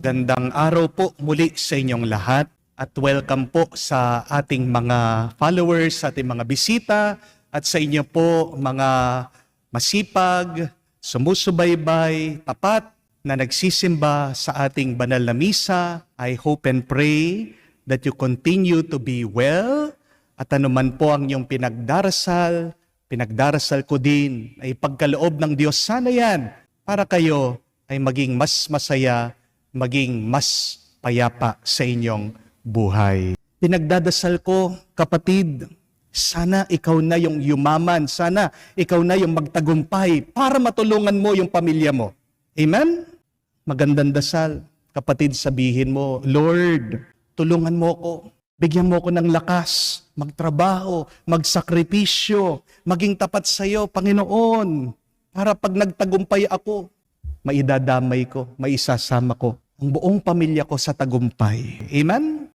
Gandang araw po muli sa inyong lahat at welcome po sa ating mga followers, sa ating mga bisita at sa inyo po mga masipag, sumusubaybay, tapat na nagsisimba sa ating banal na misa. I hope and pray that you continue to be well at anuman po ang iyong pinagdarasal ko din ay pagkaloob ng Diyos sana yan para kayo ay maging mas masaya, maging mas payapa sa inyong buhay. Pinagdadasal ko, kapatid, sana ikaw na yung yumaman, sana ikaw na yung magtagumpay para matulungan mo yung pamilya mo. Amen? Magandang dasal. Kapatid, sabihin mo, Lord, tulungan mo ko. Bigyan mo ko ng lakas, magtrabaho, magsakripisyo, maging tapat sa iyo, Panginoon, para pag nagtagumpay ako, maidadamay ko, maisasama ko ang buong pamilya ko sa tagumpay. Amen?